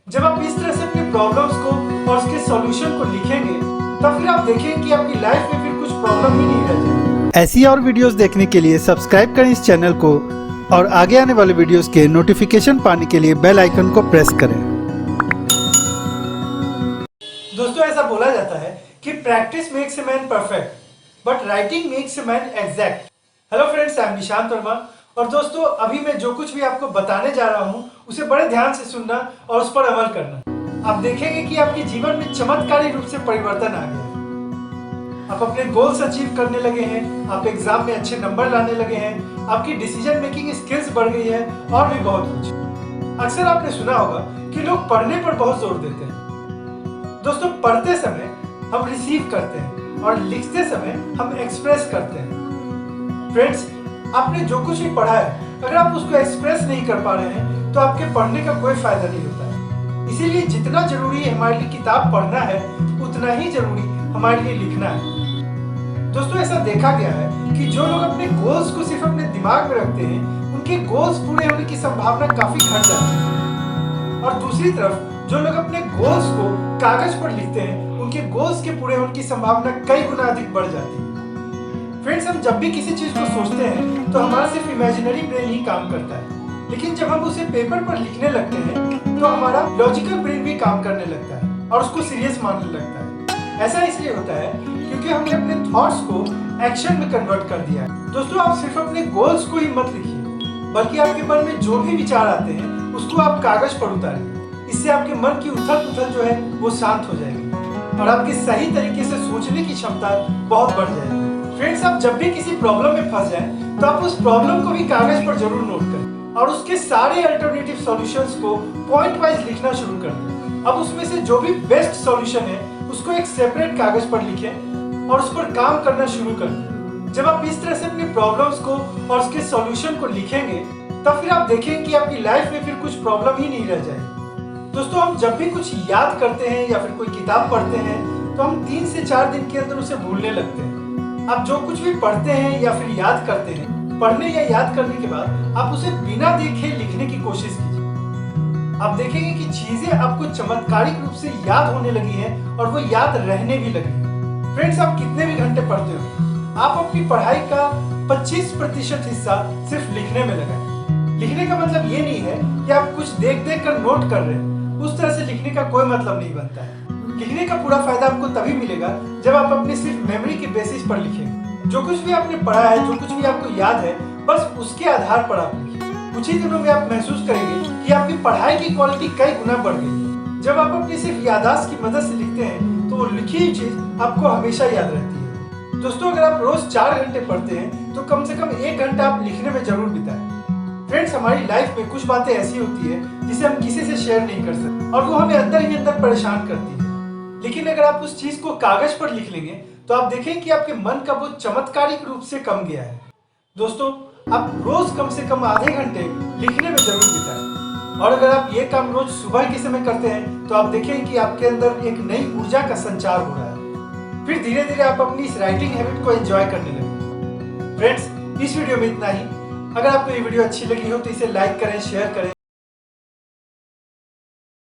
जब आप इस तरह से अपनी प्रॉब्लम्स को और उसके सॉल्यूशन को लिखेंगे तब फिर आप देखेंगे कि आपकी लाइफ में फिर कुछ प्रॉब्लम ही नहीं रह जाएगी। ऐसी और वीडियोस देखने के लिए सब्सक्राइब करें इस चैनल को और आगे आने वाले वीडियोस के नोटिफिकेशन पाने के लिए बेल आइकन को प्रेस करें। दोस्तों, ऐसा बोला जाता है कि practice makes a man perfect but writing makes a man exact. Hello friends, I am Nishant Verma. और दोस्तों, अभी मैं जो कुछ भी आपको बताने जा रहा हूँ उसे बड़े ध्यान से सुनना और उस पर अमल करना। आप देखेंगे कि आपके जीवन में चमत्कारी रूप से परिवर्तन आ गया है। आप अपने गोल्स अचीव करने लगे हैं, आप एग्जाम में अच्छे नंबर लाने लगे हैं, आपकी डिसीजन मेकिंग स्किल्स बढ़ गई है और भी बहुत कुछ। अक्सर आपने सुना होगा कि लोग पढ़ने पर बहुत जोर देते हैं। दोस्तों, पढ़ते समय हम रिसीव करते हैं और लिखते समय हम एक्सप्रेस करते हैं। फ्रेंड्स, आपने जो कुछ भी पढ़ा है अगर आप उसको एक्सप्रेस नहीं कर पा रहे हैं तो आपके पढ़ने का कोई फायदा नहीं होता है। इसीलिए जितना जरूरी हमारे लिए किताब पढ़ना है उतना ही जरूरी हमारे लिए लिखना है। दोस्तों, ऐसा देखा गया है कि जो लोग अपने गोल्स को सिर्फ अपने दिमाग में रखते हैं उनके गोल्स पूरे होने की संभावना काफी घट जाती है, और दूसरी तरफ जो लोग अपने गोल्स को कागज पर लिखते हैं उनके गोल्स के पूरे होने की संभावना कई गुना अधिक बढ़ जाती है। फ्रेंड्स, हम जब भी किसी चीज को सोचते हैं तो हमारा सिर्फ इमेजिनरी ब्रेन ही काम करता है, लेकिन जब हम उसे पेपर पर लिखने लगते हैं तो हमारा लॉजिकल ब्रेन भी काम करने लगता है और उसको सीरियस मानने लगता है। ऐसा इसलिए होता है क्योंकि हमने अपने थॉट्स को एक्शन में कन्वर्ट कर दिया है। दोस्तों, आप सिर्फ अपने गोल्स को ही मत लिखिए, बल्कि आपके मन में जो भी विचार आते हैं उसको आप कागज पर उतारिए। इससे आपके मन की उथल पुथल जो है वो शांत हो जाएगी और आपकी सही तरीके से सोचने की क्षमता बहुत बढ़ जाएगी। फ्रेंड्स, आप जब भी किसी प्रॉब्लम में फंस जाएं तो आप उस प्रॉब्लम को भी कागज पर जरूर नोट करें और उसके सारे अल्टरनेटिव सॉल्यूशंस को पॉइंट वाइज लिखना शुरू कर दें। अब उसमें से जो भी बेस्ट सॉल्यूशन है उसको एक सेपरेट कागज पर लिखें और उस पर काम करना शुरू कर दें। जब आप इस तरह से अपनी प्रॉब्लम्स को और उसके सॉल्यूशन को लिखेंगे तब फिर आप देखेंगे कि आपकी लाइफ में फिर कुछ प्रॉब्लम ही नहीं रह जाएगी। दोस्तों, हम जब भी कुछ याद करते हैं या फिर कोई किताब पढ़ते हैं तो हम 3 से 4 दिन के अंदर उसे भूलने लगते हैं। आप जो कुछ भी पढ़ते हैं या फिर याद करते हैं, पढ़ने या याद करने के बाद आप उसे बिना देखे लिखने की कोशिश कीजिए। आप देखेंगे कि चीजें आपको चमत्कारिक रूप से याद होने लगी हैं और वो याद रहने भी लगी हैं। फ्रेंड्स, आप कितने भी घंटे पढ़ते हो, आप अपनी पढ़ाई का 25% हिस्सा सिर्फ लिखने में लगाएं। लिखने का मतलब ये नहीं है कि आप कुछ देख देख कर नोट कर रहे हैं, उस तरह से लिखने का कोई मतलब नहीं बनता है। लिखने का पूरा फायदा आपको तभी मिलेगा जब आप अपने सिर्फ मेमोरी के बेसिस पर लिखेंगे। जो कुछ भी आपने पढ़ा है, जो कुछ भी आपको याद है, बस उसके आधार पर आप लिखिए। कुछ ही दिनों में आप महसूस करेंगे कि आपकी पढ़ाई की क्वालिटी कई गुना बढ़ गई। जब आप अपनी सिर्फ याददाश्त की मदद से लिखते हैं तो वो लिखी हुई चीज आपको हमेशा याद रहती है। दोस्तों, अगर आप रोज 4 घंटे पढ़ते हैं तो कम से कम 1 घंटा आप लिखने में जरूर बिताएं। फ्रेंड्स, हमारी लाइफ में कुछ बातें ऐसी होती है जिसे हम किसी से शेयर नहीं कर सकते और वो हमें अंदर ही अंदर परेशान करती है, लेकिन अगर आप उस चीज को कागज पर लिख लेंगे तो आप देखें कि आपके मन का बोझ चमत्कारिक रूप से कम गया है। दोस्तों, आप रोज कम से कम आधे घंटे लिखने में जरूर बिताएं और अगर आप ये काम रोज सुबह के समय करते हैं तो आप देखें कि आपके अंदर एक नई ऊर्जा का संचार हो रहा है। फिर धीरे धीरे आप अपनी इस राइटिंग हैबिट को एंजॉय करने लगेंगे। फ्रेंड्स, इस वीडियो में इतना ही। अगर आपको ये वीडियो अच्छी लगी हो तो इसे लाइक करें, शेयर करें